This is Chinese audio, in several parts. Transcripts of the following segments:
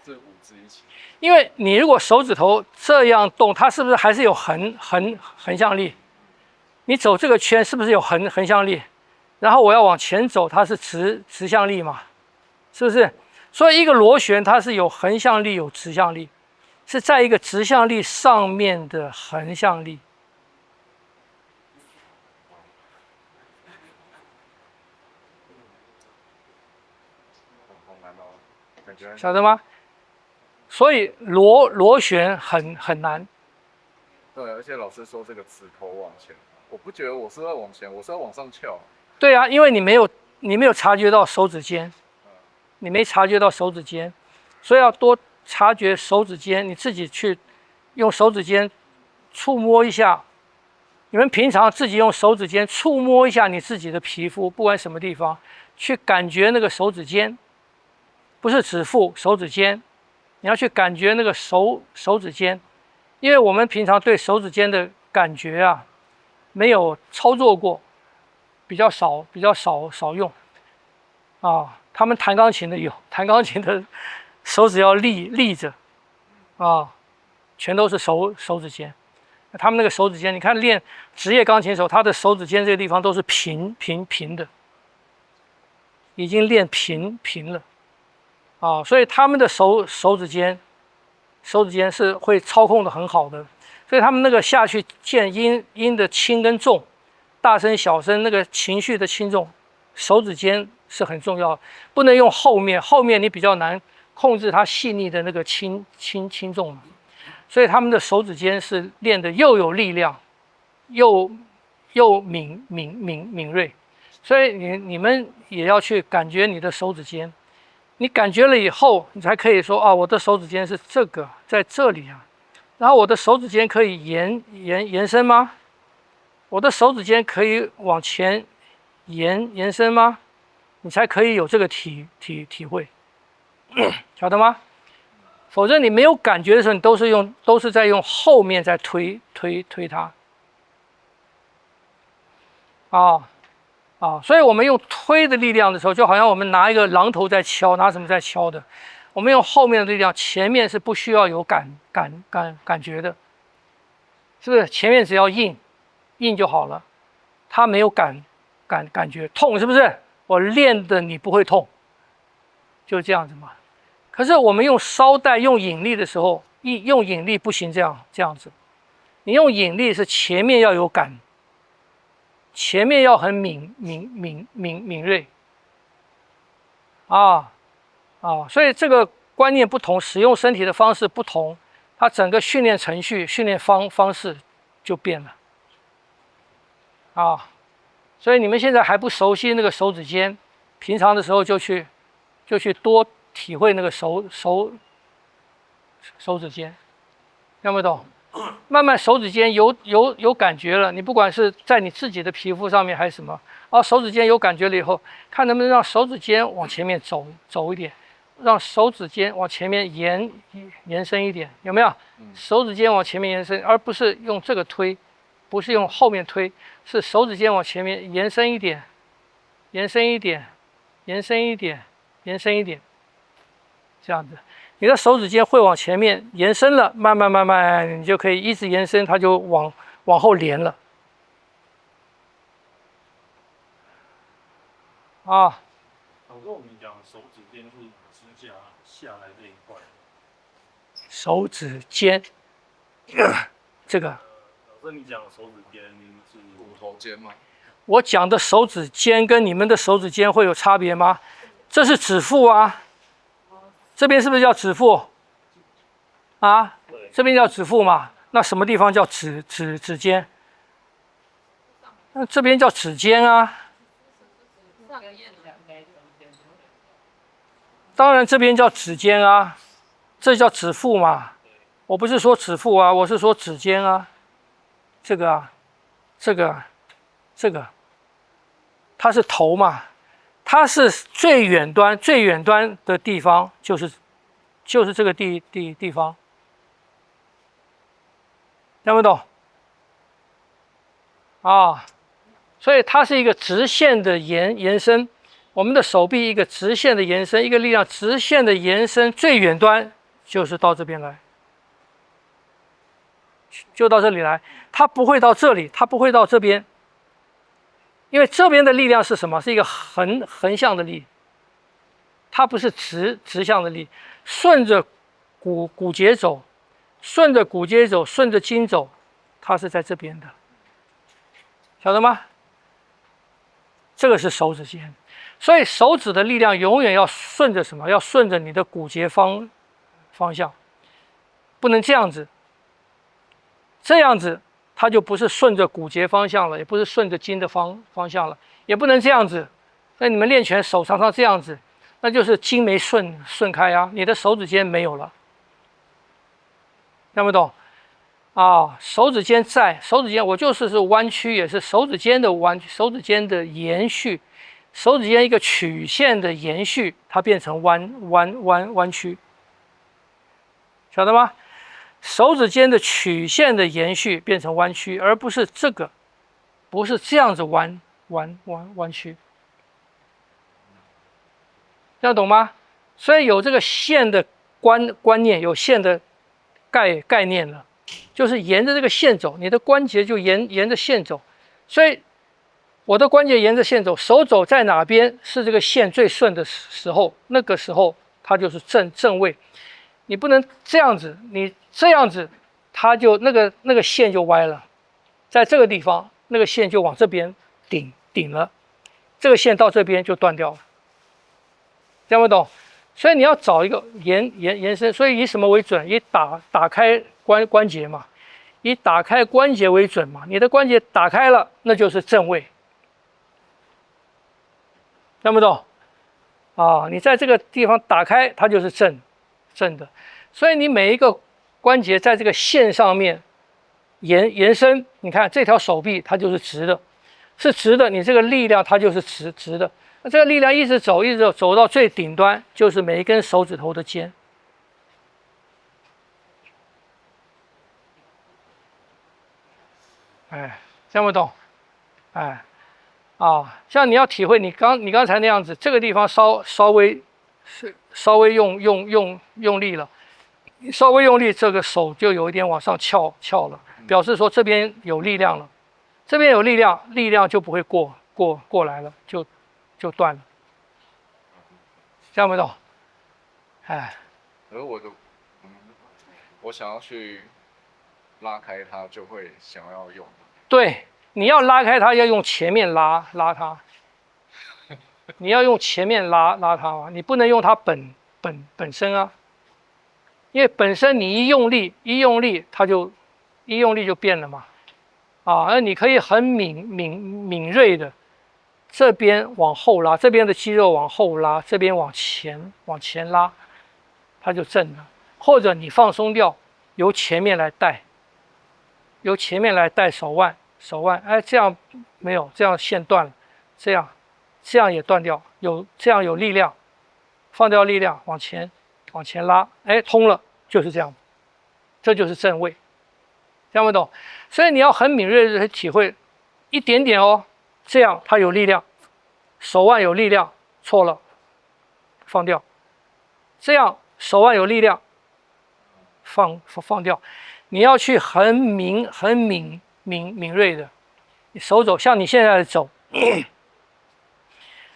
这五只一起。因为你如果手指头这样动，它是不是还是有横向力？你走这个圈是不是有横向力？然后我要往前走，它是直向力嘛，是不是？所以一个螺旋它是有横向力有直向力，是在一个直向力上面的横向力。晓得吗？所以螺旋很难。对，而且老师说这个指头往前，我不觉得我是在往前，我是要往上翘。对啊，因为你没有察觉到手指尖，你没察觉到手指尖，所以要多察觉手指尖，你自己去用手指尖触摸一下。你们平常自己用手指尖触摸一下你自己的皮肤，不管什么地方，去感觉那个手指尖，不是指腹，手指尖，你要去感觉那个手指尖，因为我们平常对手指尖的感觉啊，没有操作过，比较少用啊。他们弹钢琴的有，弹钢琴的手指要立着啊，全都是手指尖。他们那个手指尖，你看练职业钢琴手，他的手指尖这个地方都是平的，已经练平了啊，所以他们的手指尖是会操控的很好的，所以他们那个下去键音的轻跟重，大声小声，那个情绪的轻重，手指尖是很重要，不能用后面你比较难控制它细腻的那个轻重。所以他们的手指尖是练的又有力量，又敏锐，所以你们也要去感觉你的手指尖，你感觉了以后，你才可以说啊，我的手指尖是这个在这里啊，然后我的手指尖可以延伸吗？我的手指尖可以往前延伸吗？你才可以有这个体会，晓得吗？否则你没有感觉的时候，你都是在用后面在推它，所以我们用推的力量的时候，就好像我们拿一个榔头在敲，拿什么在敲的，我们用后面的力量，前面是不需要有感觉的，是不是？前面只要硬就好了，它没有感觉，痛是不是？我练的你不会痛，就这样子嘛。可是我们用梢带用引力的时候，用引力不行，这样子，你用引力是前面要有感，前面要很敏锐，所以这个观念不同，使用身体的方式不同，它整个训练程序、训练方式就变了，所以你们现在还不熟悉那个手指尖，平常的时候就去多体会那个手指尖，听不懂？慢慢手指尖有感觉了，你不管是在你自己的皮肤上面还是什么，手指尖有感觉了以后，看能不能让手指尖往前面走一点，让手指尖往前面延伸一点，有没有？手指尖往前面延伸，而不是用这个推，不是用后面推，是手指尖往前面延伸一点，延伸一点，延伸一点，延伸一点。这样子，你的手指尖会往前面延伸了，慢慢，你就可以一直延伸，它就往后连了。老师，我们讲手指尖是指甲下来这一块。手指尖，这个。老师，你讲手指尖是骨头尖吗？我讲的手指尖跟你们的手指尖会有差别吗？这是指腹啊。这边是不是叫指腹？这边叫指腹嘛？那什么地方叫指尖？那这边叫指尖啊。当然这边叫指尖啊，这叫指腹嘛。我不是说指腹啊，我是说指尖啊。这个啊，这个，它是头嘛。它是最远端的地方，就是这个地方，听不懂？所以它是一个直线的延伸，我们的手臂一个直线的延伸，一个力量直线的延伸，最远端就是到这边来，就到这里来，它不会到这里，它不会到这边，因为这边的力量是什么？是一个横向的力，它不是直向的力，顺着骨节走，顺着骨节走，顺着筋走，它是在这边的，晓得吗？这个是手指尖，所以手指的力量永远要顺着什么？要顺着你的骨节方向，不能这样子。这样子它就不是顺着骨节方向了，也不是顺着筋的方向了，也不能这样子。那你们练拳手常常这样子，那就是筋没顺开啊，你的手指尖没有了，听不懂？啊，手指尖在，手指尖我就是弯曲，也是手指尖的弯曲，手指尖的延续，手指尖一个曲线的延续，它变成弯曲，晓得吗？手指尖的曲线的延续变成弯曲，而不是这个，不是这样子弯曲，这样懂吗？所以有这个线的观念，有线的概念了。就是沿着这个线走，你的关节就沿着线走，所以我的关节沿着线走，手肘在哪边是这个线最顺的时候，那个时候它就是正位。你不能这样子，你这样子，它就那个线就歪了，在这个地方那个线就往这边顶了，这个线到这边就断掉了，听不懂？所以你要找一个延伸，所以以什么为准？以打开关节嘛，以打开关节为准嘛。你的关节打开了，那就是正位，听不懂？啊，你在这个地方打开，它就是正的。所以你每一个关节在这个线上面延伸，你看这条手臂它就是直的，是直的，你这个力量它就是直的。那这个力量一直走到最顶端，就是每一根手指头的尖。哎，听不懂？哎，像你要体会你刚才那样子，这个地方稍微用力了，稍微用力，这个手就有一点往上翘了，表示说这边有力量了，这边有力量就不会过来了，就断了，听不懂？哎，而我想要去拉开它，就会想要用。对，你要拉开它，要用前面拉它，你要用前面拉它嘛，你不能用它本身啊，因为本身你一用力，它就变了嘛，那你可以很敏锐的。这边往后拉，这边的肌肉往后拉，这边往前拉，它就正了。或者你放松掉，由前面来带手腕，哎，这样没有，这样线断了，这样也断掉，这样有力量，放掉力量，往前拉，哎，通了，就是这样，这就是正位，听不懂？所以你要很敏锐的去体会一点点哦。这样它有力量，手腕有力量，错了，放掉。这样手腕有力量，放掉。你要去很敏锐的，你手走像你现在的走，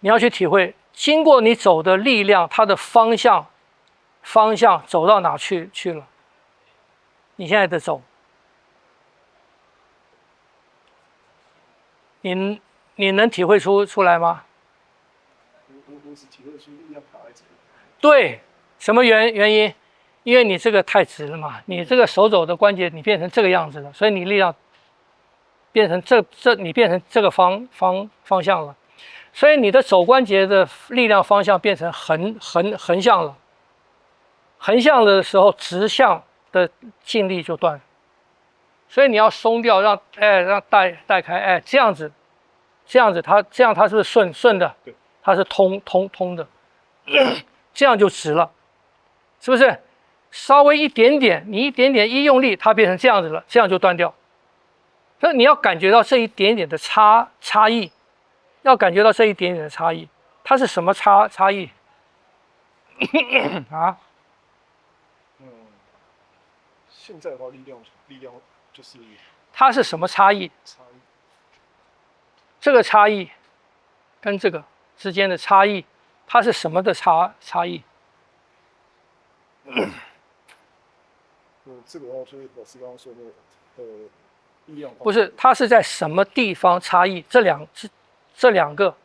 你要去体会，经过你走的力量，它的方向走到哪去了？你现在的走，你能体会出来吗？我只体会出力量卡在这里。对，什么原因？因为你这个太直了嘛，你这个手肘的关节你变成这个样子了，所以你力量变成你变成这个方向了，所以你的肘关节的力量方向变成横向了，横向的时候直向的劲力就断了，所以你要松掉，让带开，哎，这样子它是不是顺的？它是通的，这样就直了，是不是？稍微一点点，你一用力，它变成这样子了，这样就断掉。所以你要感觉到这一点点的差异，要感觉到这一点点的差异。它是什么差异？啊？现在的话，力量就是它是什么差异？差异。这个差异跟这个之间的差异，它是什么的差异？这个的话就是老师刚刚说的，力量不是，它是在什么地方差异？这两个，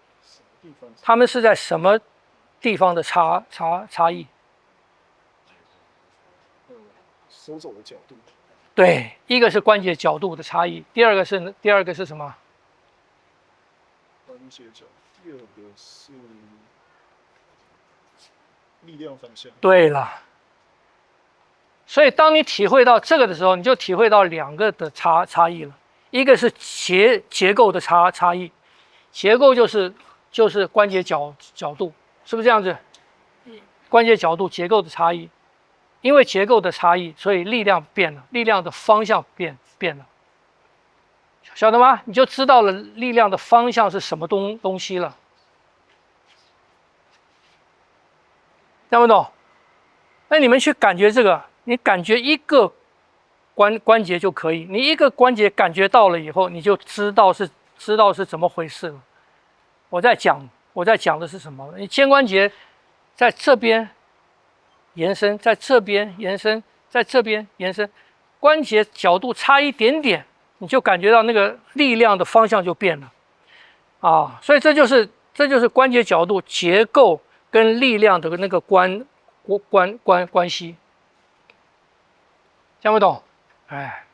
地方它们是在什么地方的差异？手肘的角度。对，一个是关节角度的差异，第二个是什么？关节角，第二个是力量方向。对了，所以当你体会到这个的时候，你就体会到两个的差异了。一个是结构的差异，结构就是关节角度，是不是这样子？关节角度结构的差异，因为结构的差异，所以力量变了，力量的方向变了，晓得吗？你就知道了力量的方向是什么东西了，听不懂？那你们去感觉这个，你感觉一个关节就可以，你一个关节感觉到了以后，你就知道是怎么回事了。我在讲的是什么？你肩关节在这边延伸，在这边延伸，在这边延伸，关节角度差一点点，你就感觉到那个力量的方向就变了啊！所以这就是关节角度结构跟力量的那个关系，听不懂？哎，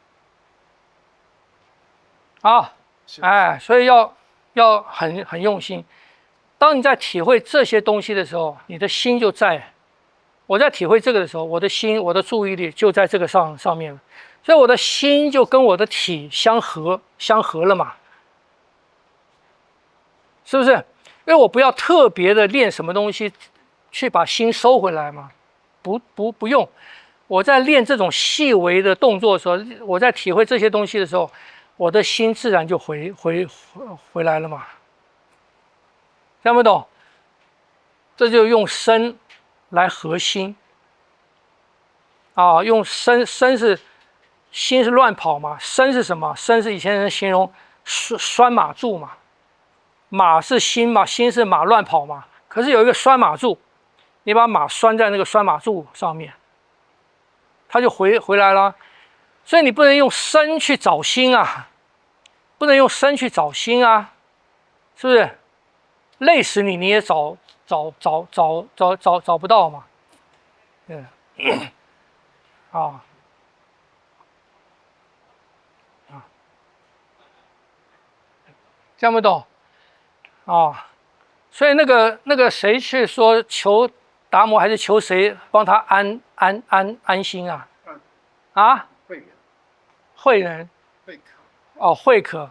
好，哎，所以要很用心。当你在体会这些东西的时候，你的心就在。我在体会这个的时候，我的心、我的注意力就在这个上面了，所以我的心就跟我的体相合了嘛，是不是？因为我不要特别的练什么东西，去把心收回来嘛，不用。我在练这种细微的动作的时候，我在体会这些东西的时候，我的心自然就回来了嘛。听不懂？这就用身来合心啊，用身是心是乱跑嘛，身是什么？身是以前人形容拴马柱嘛，马是心嘛，心是马乱跑嘛。可是有一个拴马柱，你把马拴在那个拴马柱上面，它就回来了。所以你不能用身去找心啊，不能用身去找心啊，是不是？累死你，你也找不到嘛。对，啊，听不懂啊？所以那个谁去说求达摩还是求谁帮他安心啊？啊？慧人哦，慧可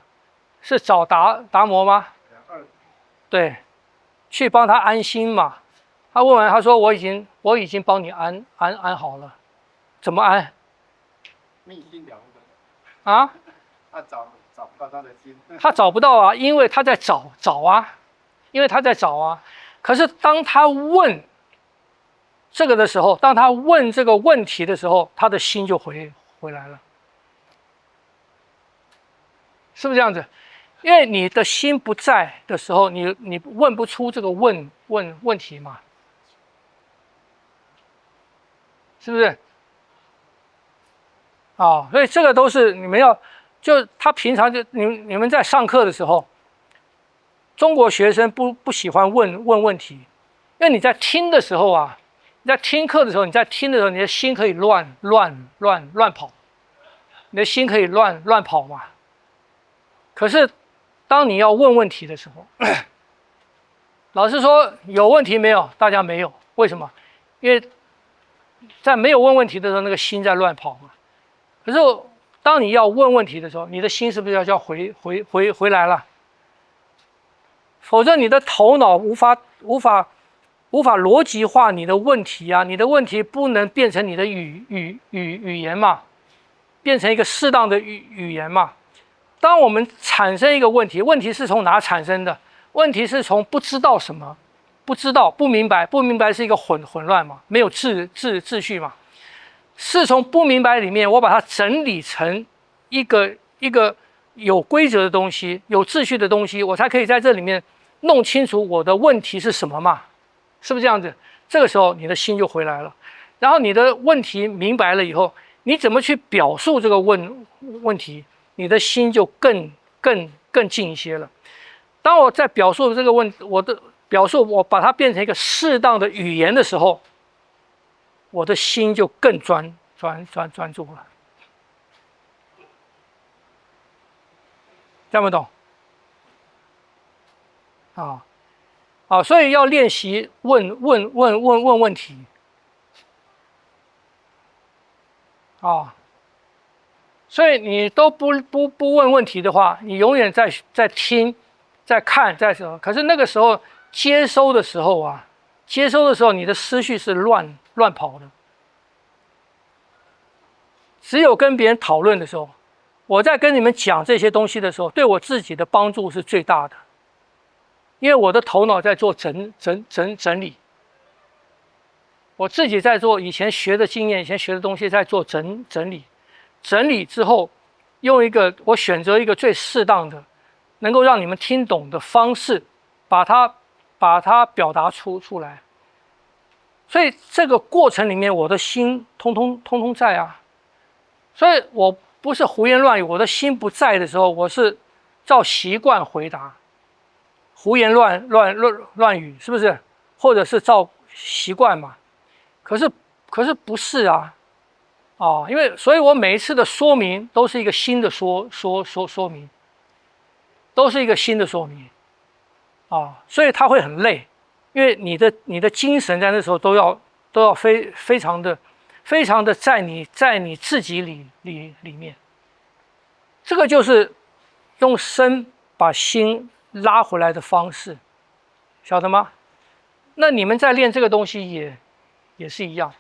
是找达摩吗？对，去帮他安心嘛。他问完，他说我已经帮你安好了，怎么安？密心两分啊？他找不到他的心。他找不到啊，因为他在找啊，因为他在找啊。可是当他问这个的时候，当他问这个问题的时候，他的心就回来了，是不是这样子？因为你的心不在的时候，你问不出这个问题嘛，是不是？啊，所以这个都是你们要，就他平常就你们在上课的时候，中国学生不喜欢问问题，因为你在听的时候啊，你在听课的时候，你的心可以乱跑，你的心可以乱跑嘛。可是当你要问问题的时候，老师说有问题没有？大家没有，为什么？因为在没有问问题的时候，那个心在乱跑嘛。可是当你要问问题的时候，你的心是不是要回来了？否则你的头脑无法逻辑化你的问题啊，你的问题不能变成你的语言嘛，变成一个适当的语言嘛。当我们产生一个问题，问题是从哪产生的？问题是从不知道什么不知道、不明白，不明白是一个混乱嘛，没有秩序嘛。是从不明白里面，我把它整理成一个有规则的东西、有秩序的东西，我才可以在这里面弄清楚我的问题是什么嘛，是不是这样子？这个时候你的心就回来了，然后你的问题明白了以后，你怎么去表述这个问题，你的心就更近一些了。当我在表述这个我的表述，我把它变成一个适当的语言的时候，我的心就更专注了。听不懂？所以要练习问问题。所以你都不问问题的话，你永远在听，在看，在什么？可是那个时候接收的时候啊，你的思绪是乱跑的。只有跟别人讨论的时候，我在跟你们讲这些东西的时候，对我自己的帮助是最大的，因为我的头脑在做整理，我自己在做以前学的经验、以前学的东西在做整理之后，我选择一个最适当的，能够让你们听懂的方式，把它表达出来。所以这个过程里面，我的心通通在啊。所以我不是胡言乱语，我的心不在的时候，我是照习惯回答，胡言乱语，是不是？或者是照习惯嘛？可是不是啊，所以我每一次的说明都是一个新的说明，都是一个新的说明，所以它会很累，因为你的精神在那时候都要非常的在你自己里面，这个就是用身把心拉回来的方式，晓得吗？那你们在练这个东西也是一样。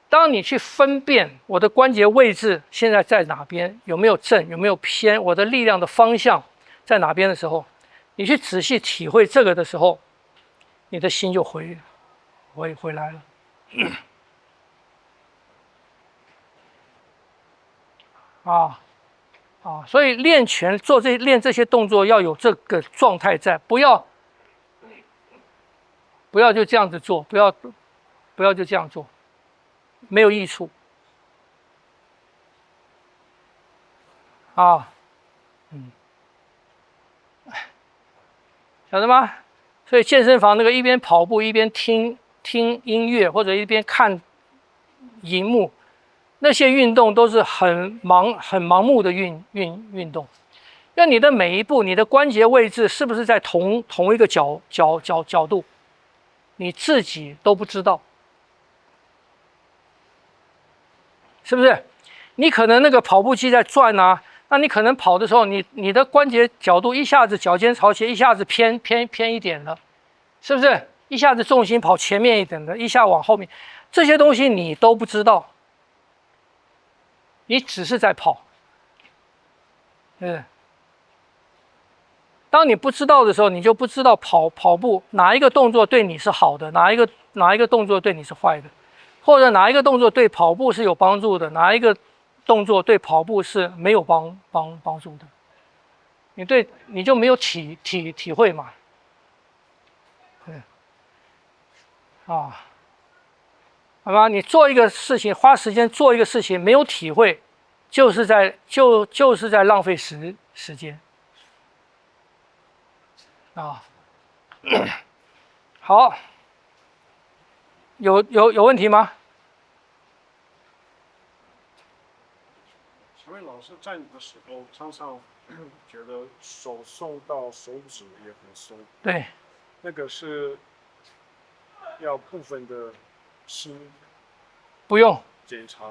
当你去分辨我的关节位置现在在哪边，有没有正，有没有偏，我的力量的方向在哪边的时候，你去仔细体会这个的时候，你的心就回来了。所以练拳练这些动作要有这个状态在，不要就这样子做，不要就这样做，没有益处。晓得吗？所以健身房那个一边跑步一边听音乐，或者一边看荧幕，那些运动都是很盲目的运动。因为你的每一步，你的关节位置是不是在同一个角度，你自己都不知道，是不是？你可能那个跑步机在转啊，那你可能跑的时候，你的关节角度一下子脚尖朝前，一下子偏一点了，是不是？一下子重心跑前面一点的，一下往后面，这些东西你都不知道，你只是在跑，当你不知道的时候，你就不知道跑步哪一个动作对你是好的，哪一个动作对你是坏的，或者哪一个动作对跑步是有帮助的，哪一个动作对跑步是没有帮助的，你就没有体会嘛，好吧？你做一个事情，花时间做一个事情，没有体会，就是在浪费时间。好，有问题吗？请问老师站的时候，常常觉得手送到手指也很松，对，那个是要部分的心不用，检查，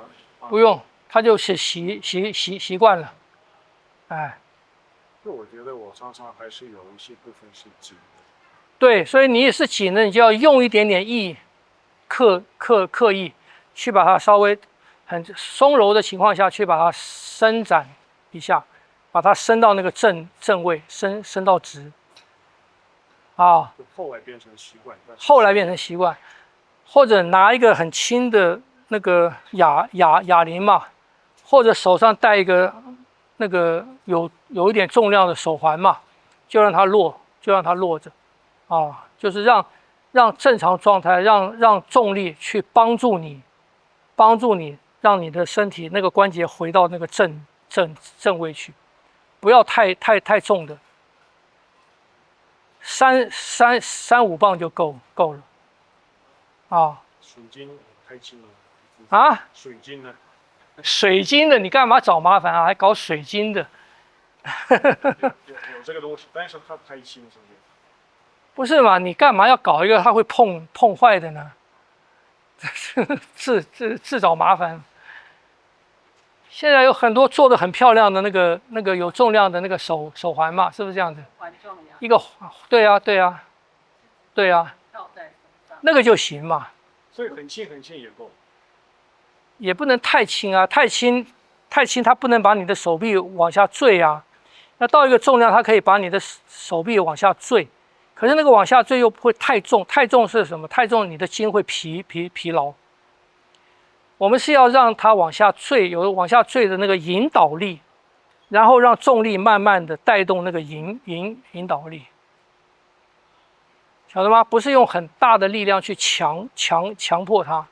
不用，他就习惯了，就我觉得我常常还是有一些部分是紧的。对，所以你也是紧的，你就要用一点点意，刻意去把它稍微很松柔的情况下去把它伸展一下，把它伸到那个正位，伸到直，啊，就后来变成习惯，但是后来变成习惯，或者拿一个很轻的那个哑铃嘛，或者手上戴一个那个有一点重量的手环嘛，就让它落，就让它落着，啊，就是让正常状态，让重力去帮助你，让你的身体那个关节回到那个正位去，不要太重的。3-5磅就够了，啊水晶太轻了啊！水晶呢？水晶的你干嘛找麻烦啊？还搞水晶的？有这个东西，但是它太轻，是不是？不是嘛？你干嘛要搞一个它会碰坏的呢？自找麻烦。现在有很多做的很漂亮的那个有重量的那个手环嘛，是不是这样子？环状呀，一个对啊，套在手上。那个就行嘛，所以很轻也够。也不能太轻啊，太轻它不能把你的手臂往下坠啊。那到一个重量，它可以把你的手臂往下坠，可是那个往下坠又不会太重，太重是什么？太重你的筋会疲劳。我们是要让它往下坠，有往下坠的那个引导力，然后让重力慢慢的带动那个引导力，晓得吗？不是用很大的力量去强迫它。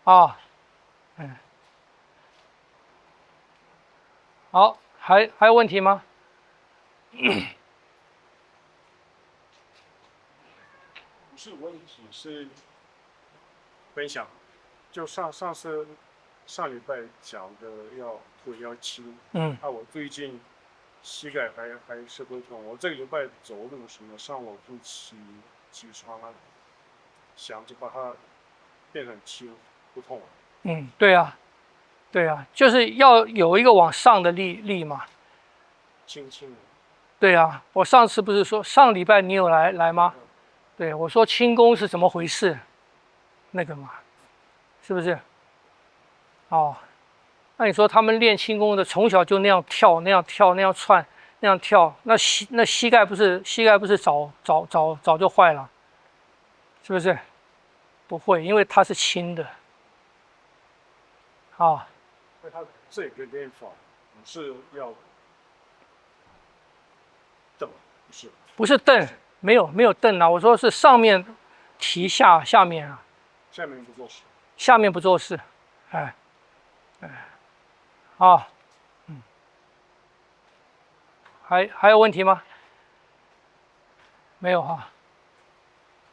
啊，好，还有问题吗？不是问题，是分享。就上礼拜讲的腿要轻，我最近膝盖还是会痛。我这个礼拜走路什么上楼梯起床啊，想着把它变成轻，不痛了。对啊，就是要有一个往上的力嘛。轻轻的。对啊，我上次不是说上礼拜你有来吗？对，我说轻功是怎么回事？那个嘛，是不是？哦，那你说他们练轻功的从小就那样跳、那样窜、那样跳，那膝盖不是早就坏了，是不是？不会，因为它是轻的。啊，所以它这个练法不是要蹬，不是蹬，没有蹬啊，我说是上面提下面啊，下面不做事，下面不做事，啊，还有问题吗？没有哈。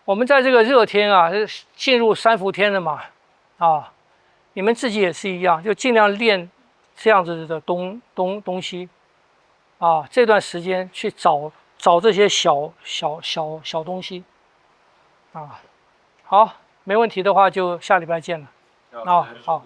我们在这个热天啊，进入3伏天了嘛，啊，你们自己也是一样，就尽量练这样子的东西，啊，这段时间去找这些小东西，啊，好，没问题的话就下礼拜见了，啊，好。